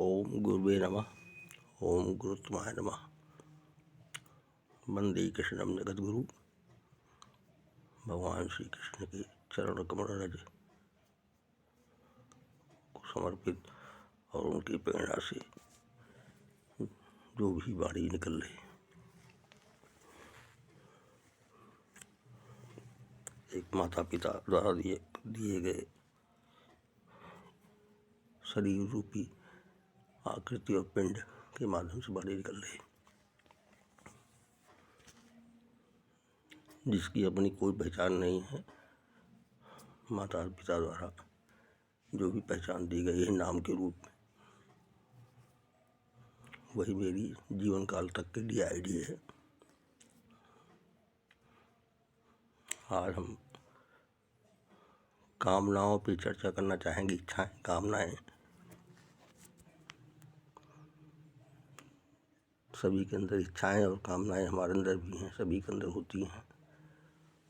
ओम गुरुवे नमः। ओम गुरुत्माय नमः। वंदे कृष्णम जगद्गुरु। भगवान श्री कृष्ण के चरण कमल रज को समर्पित और उनकी प्रेरणा से जो भी वाणी निकल रही, एक माता पिता द्वारा दिए गए शरीर रूपी आकृति और पिंड के माध्यम से वाणी निकल रही, जिसकी अपनी कोई पहचान नहीं है। माता पिता द्वारा जो भी पहचान दी गई है नाम के रूप में, वही मेरी जीवन काल तक के लिए आईडी है। आज हम कामनाओं पे चर्चा करना चाहेंगे। इच्छाएं, कामनाएं सभी के अंदर, इच्छाएं और कामनाएं हमारे अंदर भी हैं, सभी के अंदर होती हैं।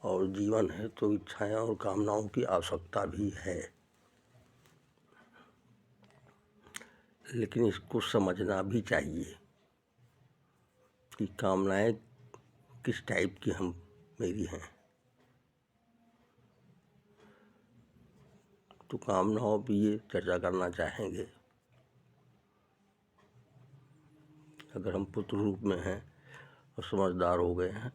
और जीवन है तो इच्छाएं और कामनाओं की आवश्यकता भी है, लेकिन इसको समझना भी चाहिए कि कामनाएं किस टाइप की मेरी हैं। तो कामनाओं पर ये चर्चा करना चाहेंगे। अगर हम पुत्र रूप में हैं और समझदार हो गए हैं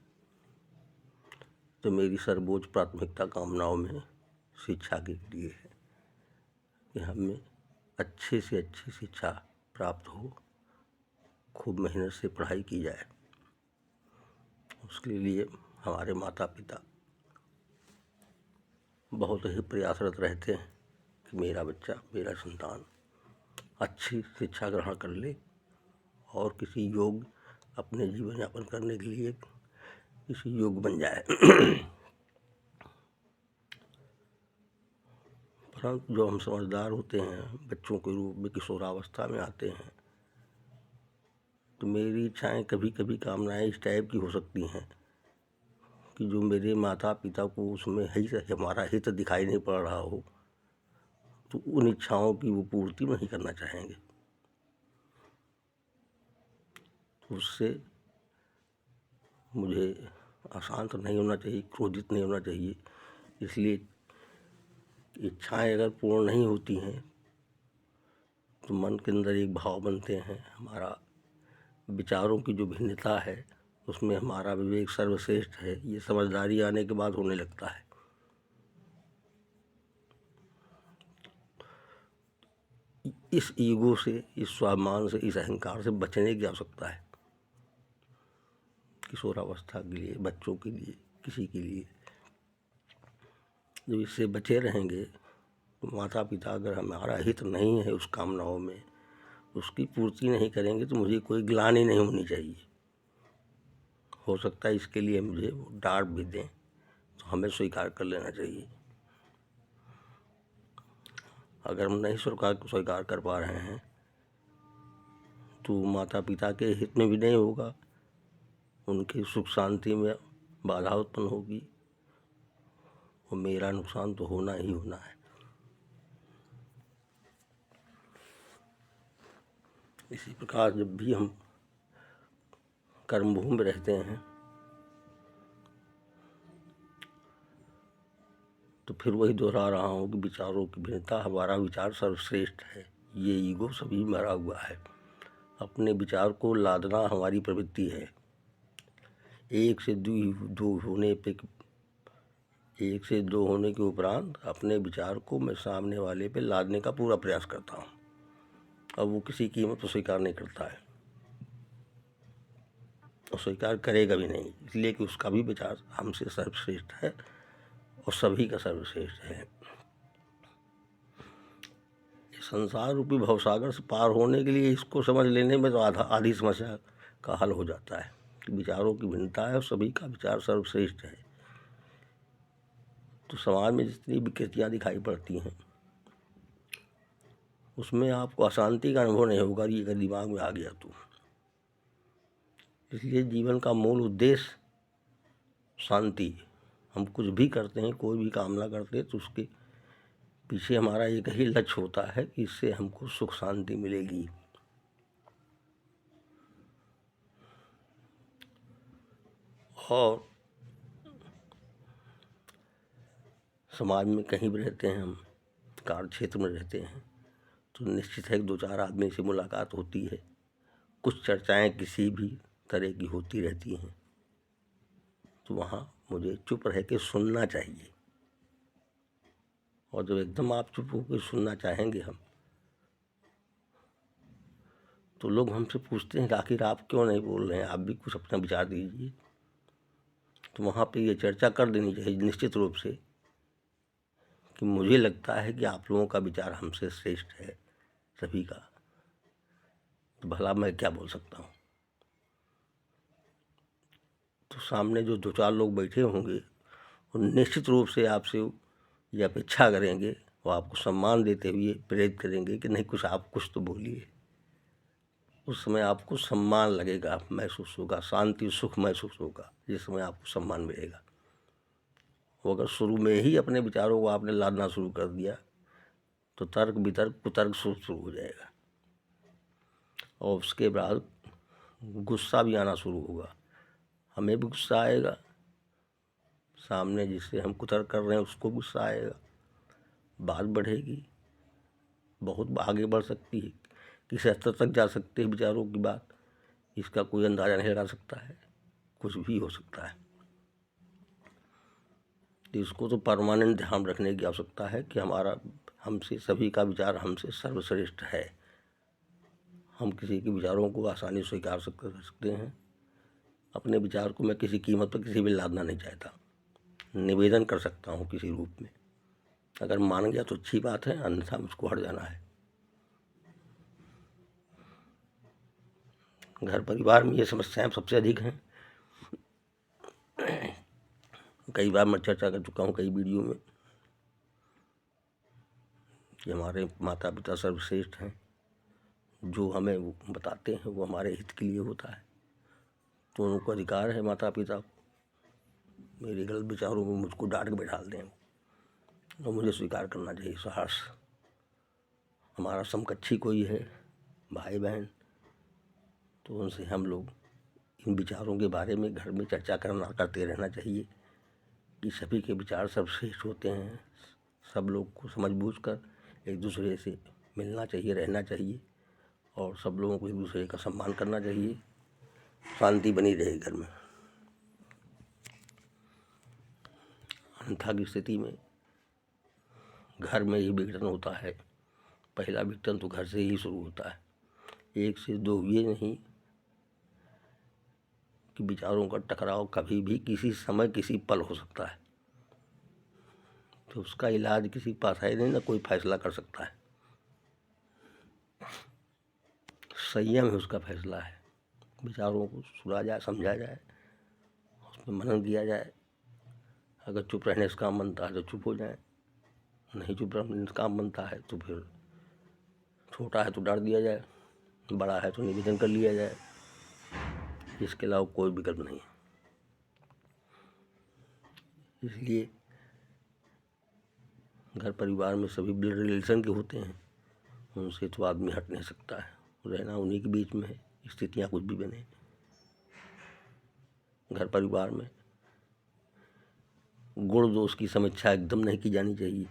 तो मेरी सर्वोच्च प्राथमिकता कामनाओं में शिक्षा के लिए है कि हमें अच्छे से अच्छी शिक्षा प्राप्त हो, खूब मेहनत से पढ़ाई की जाए। उसके लिए हमारे माता पिता बहुत ही प्रयासरत रहते हैं कि मेरा बच्चा, मेरा संतान अच्छी शिक्षा ग्रहण कर ले और किसी योग अपने जीवन यापन करने के लिए किसी योग बन जाए। परंतु जो हम समझदार होते हैं, बच्चों के रूप में किशोरावस्था में आते हैं, तो मेरी इच्छाएं, कभी कभी कामनाएं इस टाइप की हो सकती हैं कि जो मेरे माता पिता को उसमें हमारा हित दिखाई नहीं पड़ रहा हो, तो उन इच्छाओं की वो पूर्ति नहीं करना चाहेंगे। उससे मुझे अशांत नहीं होना चाहिए, क्रोधित नहीं होना चाहिए। इसलिए इच्छाएं अगर पूर्ण नहीं होती हैं तो मन के अंदर एक भाव बनते हैं, हमारा विचारों की जो भिन्नता है उसमें हमारा विवेक सर्वश्रेष्ठ है, ये समझदारी आने के बाद होने लगता है। इस ईगो से, इस स्वाभिमान से, इस अहंकार से बचने की आवश्यकता है किशोरावस्था के लिए, बच्चों के लिए, किसी के लिए। जब इससे बचे रहेंगे तो माता पिता अगर हमारा हित नहीं है उस कामनाओं में, उसकी पूर्ति नहीं करेंगे तो मुझे कोई ग्लानि नहीं होनी चाहिए। हो सकता है इसके लिए मुझे वो डांट भी दें, तो हमें स्वीकार कर लेना चाहिए। अगर हम नहीं स्वीकार कर पा रहे हैं तो माता पिता के हित में भी नहीं होगा, उनकी सुख शांति में बाधा उत्पन्न होगी और मेरा नुकसान तो होना ही होना है। इसी प्रकार जब भी हम कर्मभूमि में रहते हैं तो फिर वही दोहरा रहा हूँ कि विचारों की भिन्नता, हमारा विचार सर्वश्रेष्ठ है, ये ईगो सभी मरा हुआ है। अपने विचार को लादना हमारी प्रवृत्ति है। एक से दो होने के उपरांत अपने विचार को मैं सामने वाले पे लादने का पूरा प्रयास करता हूँ। अब वो किसी कीमत पर स्वीकार नहीं करता है और स्वीकार करेगा भी नहीं, इसलिए कि उसका भी विचार हमसे सर्वश्रेष्ठ है और सभी का सर्वश्रेष्ठ है। संसार रूपी भवसागर से पार होने के लिए इसको समझ लेने में तो आधी समस्या का हल हो जाता है कि विचारों की भिन्नता है और सभी का विचार सर्वश्रेष्ठ है। तो समाज में जितनी विकृतियाँ दिखाई पड़ती हैं उसमें आपको अशांति का अनुभव नहीं होगा, ये अगर दिमाग में आ गया तो। इसलिए जीवन का मूल उद्देश्य शांति। हम कुछ भी करते हैं, कोई भी कामना करते हैं तो उसके पीछे हमारा एक ही लक्ष्य होता है कि इससे हमको सुख शांति मिलेगी, और समाज में कहीं भी रहते हैं, हम कार्य क्षेत्र में रहते हैं, तो निश्चित है कि 2-4 आदमी से मुलाकात होती है, कुछ चर्चाएं किसी भी तरह की होती रहती हैं, तो वहाँ मुझे चुप रह के सुनना चाहिए। और जब एकदम आप चुप होकर सुनना चाहेंगे हम, तो लोग हमसे पूछते हैं कि आखिर आप क्यों नहीं बोल रहे हैं, आप भी कुछ अपना विचार दीजिए। तो वहाँ पे ये चर्चा कर देनी चाहिए निश्चित रूप से कि मुझे लगता है कि आप लोगों का विचार हमसे श्रेष्ठ है सभी का, तो भला मैं क्या बोल सकता हूँ। तो सामने जो 2-4 लोग बैठे होंगे वो निश्चित रूप से आपसे ये अपेक्षा करेंगे, वो आपको सम्मान देते हुए प्रेरित करेंगे कि नहीं, कुछ आप कुछ तो बोलिए। उस समय आपको सम्मान लगेगा, महसूस होगा, शांति सुख महसूस होगा, जिस समय आपको सम्मान मिलेगा। वो अगर शुरू में ही अपने विचारों को आपने लादना शुरू कर दिया तो तर्क वितर्क कुतर्क शुरू हो जाएगा, और उसके बाद गुस्सा भी आना शुरू होगा। हमें भी गुस्सा आएगा, सामने जिससे हम कुतर्क कर रहे हैं उसको गुस्सा आएगा, बात बढ़ेगी, बहुत आगे बढ़ सकती है, किस स्तर तक जा सकते हैं विचारों की बात, इसका कोई अंदाज़ा नहीं लगा सकता है, कुछ भी हो सकता है। तो इसको तो परमानेंट ध्यान रखने की आवश्यकता है कि हमारा हमसे सभी का विचार हमसे सर्वश्रेष्ठ है। हम किसी के विचारों को आसानी से स्वीकार कर सकते हैं। अपने विचार को मैं किसी कीमत पर किसी भी लादना नहीं चाहता, निवेदन कर सकता हूँ किसी रूप में। अगर मान गया तो अच्छी बात है, अन्यथा मुझको हट जाना है। घर परिवार में ये समस्याएं सबसे अधिक हैं। कई बार मैं चर्चा कर चुका हूँ कई वीडियो में कि हमारे माता पिता सर्वश्रेष्ठ हैं, जो हमें वो बताते हैं वो हमारे हित के लिए होता है, तो उनको अधिकार है माता पिता को मेरे गलत विचारों को मुझको डांट के बैठा दें, और मुझे स्वीकार करना चाहिए साहस। हमारा समकक्षी कोई है, भाई बहन, तो उनसे हम लोग इन विचारों के बारे में घर में चर्चा करते रहना चाहिए कि सभी के विचार सर्वश्रेष्ठ होते हैं। सब लोग को समझ बूझ कर एक दूसरे से मिलना चाहिए, रहना चाहिए, और सब लोगों को एक दूसरे का सम्मान करना चाहिए, शांति बनी रहे घर में। अन्यथा की स्थिति में घर में ही विघटन होता है। पहला विघटन तो घर से ही शुरू होता है। एक से दो ये नहीं कि विचारों का टकराव कभी भी किसी समय किसी पल हो सकता है, तो उसका इलाज किसी के पास है नहीं, ना कोई फैसला कर सकता है। संयम है उसका फैसला है। विचारों को सुना जाए, समझा जाए, उसमें मनन किया जाए। अगर चुप रहने से काम बनता है तो चुप हो जाए, नहीं चुप रहने से काम बनता है तो फिर छोटा है तो डांट दिया जाए, बड़ा है तो निवेदन कर लिया जाए। इसके अलावा कोई विकल्प नहीं है। इसलिए घर परिवार में सभी ब्लड रिलेशन के होते हैं, उनसे तो आदमी हट नहीं सकता है, रहना उन्हीं के बीच में है, स्थितियाँ कुछ भी बने। घर परिवार में गुण दोष की समीक्षा एकदम नहीं की जानी चाहिए।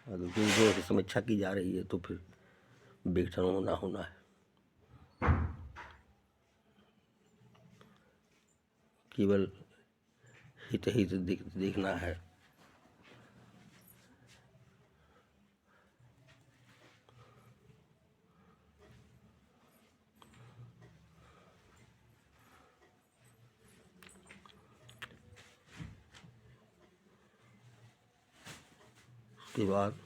अगर गुण दोष की समीक्षा की जा रही है तो फिर विघटन होना है। केवल हित हित देखना है। उसके बाद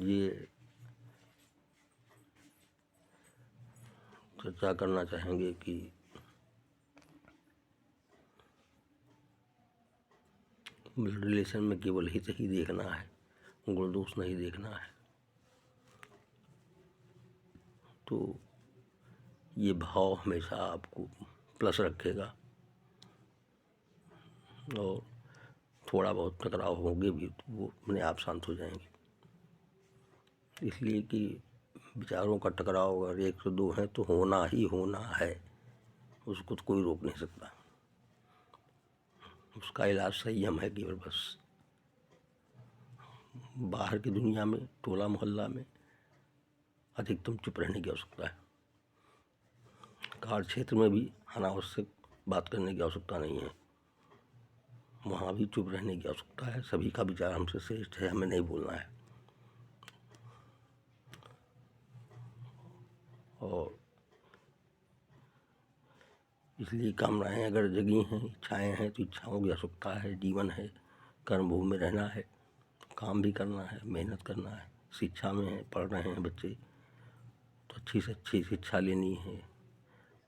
ये चर्चा करना चाहेंगे कि ब्लड रिलेशन में केवल हित ही देखना है, गुण दोष नहीं देखना है। तो ये भाव हमेशा आपको प्लस रखेगा, और थोड़ा बहुत टकराव होंगे भी तो वो अपने आप शांत हो जाएंगे। इसलिए कि विचारों का टकराव अगर एक से दो है तो होना ही होना है, उसको तो कोई रोक नहीं सकता। उसका इलाज संयम है केवल बस। बाहर की दुनिया में, टोला मोहल्ला में अधिकतम चुप रहने की आवश्यकता है। कार्य क्षेत्र में भी अनावश्यक बात करने की आवश्यकता नहीं है, वहाँ भी चुप रहने की आवश्यकता है। सभी का विचार हमसे श्रेष्ठ है, हमें नहीं बोलना है। और इसलिए कामनाएं अगर जगी हैं, इच्छाएं हैं, तो इच्छाओं की आवश्यकता है। जीवन है, कर्मभूमि में रहना है, काम भी करना है, मेहनत करना है। शिक्षा में है, पढ़ रहे हैं बच्चे तो अच्छी से अच्छी शिक्षा लेनी है,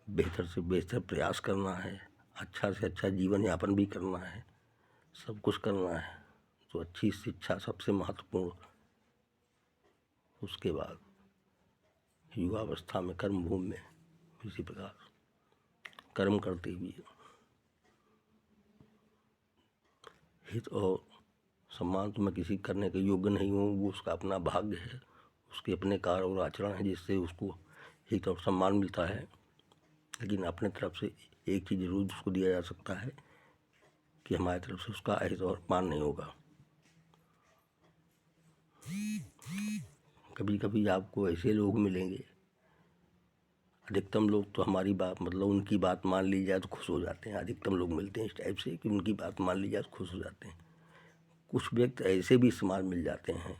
बेहतर से बेहतर प्रयास करना है, अच्छा से अच्छा जीवन यापन भी करना है, सब कुछ करना है। तो अच्छी शिक्षा सबसे महत्वपूर्ण। उसके बाद युवावस्था में कर्मभूमि में इसी प्रकार कर्म करते हुए हित और सम्मान तो मैं किसी करने के योग्य नहीं हूँ, वो उसका अपना भाग्य है, उसके अपने कार्य और आचरण है जिससे उसको हित और सम्मान मिलता है। लेकिन अपने तरफ से एक चीज़ जरूर उसको दिया जा सकता है कि हमारी तरफ से उसका अहित और अपमान नहीं होगा। कभी कभी आपको ऐसे लोग मिलेंगे, अधिकतम लोग तो हमारी बात मतलब उनकी बात मान ली जाए तो खुश हो जाते हैं। अधिकतम लोग मिलते हैं इस टाइप से कि उनकी बात मान ली जाए तो खुश हो जाते हैं। कुछ व्यक्ति ऐसे भी समाज मिल जाते हैं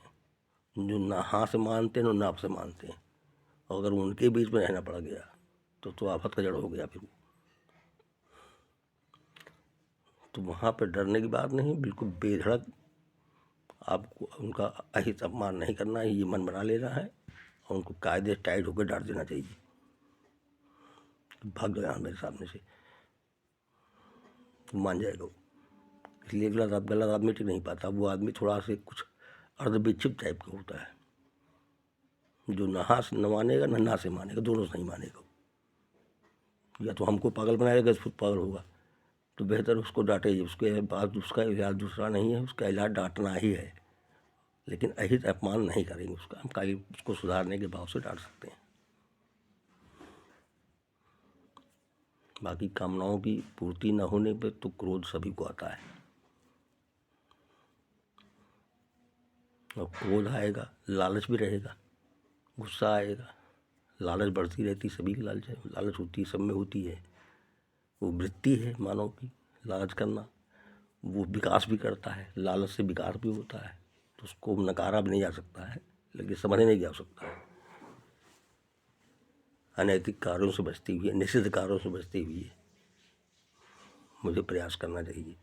जो ना हाँ से मानते हैं ना ना से मानते हैं, और अगर उनके बीच में रहना पड़ गया तो आफत का जड़ हो गया फिर। तो वहाँ पर डरने की बात नहीं, बिल्कुल बेधड़क आपको उनका अहित अपमान नहीं करना है, ये मन बना लेना है और उनको कायदे टाइट होकर डांट देना चाहिए, भाग जाओ मेरे सामने से, तो मान जाएगा वो। इसलिए गलत आदमी टिक नहीं पाता। वो आदमी थोड़ा से कुछ अर्धविक्षिप्त टाइप का होता है, जो ना हाँ से न मानेगा ना ना से मानेगा, दोनों से नहीं मानेगा। या तो हमको पागल बनाएगा, खुद पागल होगा, तो बेहतर उसको डांटे। उसके पास उसका इलाज दूसरा नहीं है, उसका इलाज डांटना ही है। लेकिन अहित अपमान नहीं करेंगे उसका, हम खाली उसको सुधारने के भाव से डांट सकते हैं। बाकी कामनाओं की पूर्ति न होने पर तो क्रोध सभी को आता है, और क्रोध आएगा, लालच भी रहेगा, गुस्सा आएगा, लालच बढ़ती रहती, सभी की लालच होती है, सब में होती है। वो वृत्ति है मानव की, लालच करना। वो विकास भी करता है, लालच से विकास भी होता है, तो उसको नकारा भी नहीं जा सकता है, लेकिन समझने की आवश्यकता है। अनैतिक कार्यों से बचती हुई, निषिद्ध कार्यों से बचती हुई मुझे प्रयास करना चाहिए।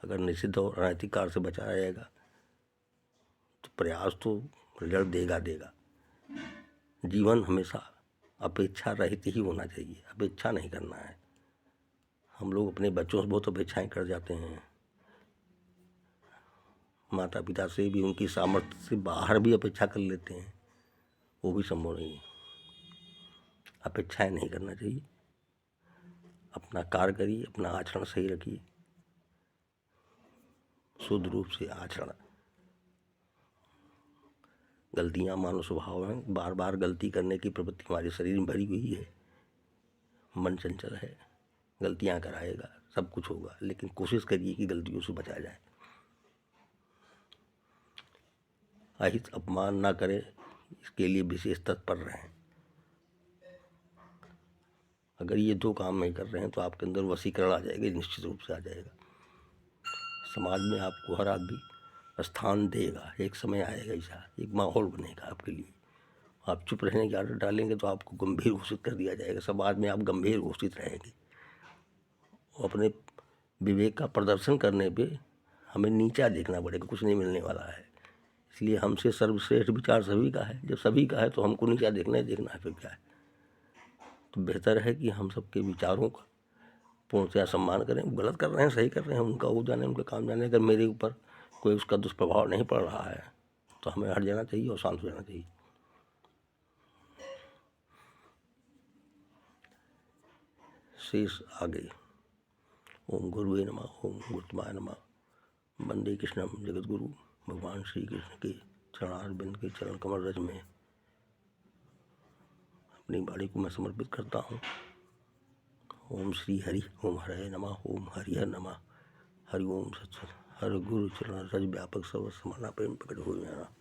अगर निषिद्ध और अनैतिक कार्य से बचाया जाएगा तो प्रयास तो रिजल्ट देगा। जीवन हमेशा अपेक्षा रहित ही होना चाहिए, अपेक्षा नहीं करना है। हम लोग अपने बच्चों से बहुत अपेक्षाएं कर जाते हैं, माता पिता से भी उनकी सामर्थ्य से बाहर भी अपेक्षा कर लेते हैं, वो भी संभव नहीं है। अपेक्षाएं नहीं करना चाहिए, अपना कार्य करिए, अपना आचरण सही रखिए, शुद्ध रूप से आचरण। गलतियां मानव स्वभाव हैं, बार बार गलती करने की प्रवृत्ति हमारे शरीर में भरी हुई है। मन चंचल है, गलतियां कराएगा, सब कुछ होगा, लेकिन कोशिश करिए कि गलतियों से बचा जाए। अहित अपमान ना करें, इसके लिए विशेष तत्पर रहें। अगर ये दो काम नहीं कर रहे हैं तो आपके अंदर वशीकरण आ जाएगा, निश्चित रूप से आ जाएगा। समाज में आपको हर आदमी स्थान देगा, एक समय आएगा ऐसा, एक माहौल बनेगा आपके लिए। आप चुप रहने की आदत डालेंगे तो आपको गंभीर घोषित कर दिया जाएगा, समाज में आप गंभीर घोषित रहेंगे। और अपने विवेक का प्रदर्शन करने पे हमें नीचा देखना पड़ेगा, कुछ नहीं मिलने वाला है। इसलिए हमसे सर्वश्रेष्ठ विचार सभी का है, जब सभी का है तो हमको नीचा देखना ही देखना है, फिर क्या है। तो बेहतर है कि हम सबके विचारों का पूर्णतया सम्मान करें। गलत कर रहे हैं, सही कर रहे हैं, उनका वो जाने, उनका काम जाने। अगर मेरे ऊपर कोई उसका दुष्प्रभाव नहीं पड़ रहा है तो हमें हट जाना चाहिए और शांत हो जाना चाहिए। शेष आगे ओम गुरुवे नमः। ओम गुरुत्माय नमः। वंदे कृष्णम जगद्गुरु। भगवान श्री कृष्ण के चरणारविंद के चरण कमल रज में अपनी वाणी को मैं समर्पित करता हूँ। ओम श्री हरि ओम हरे नमः। ओम हरिहर नमः। हरि ओम सत्सत हर गुरु चरण रज व्यापक सर्व समाना प्रेम प्रकट हो जाना।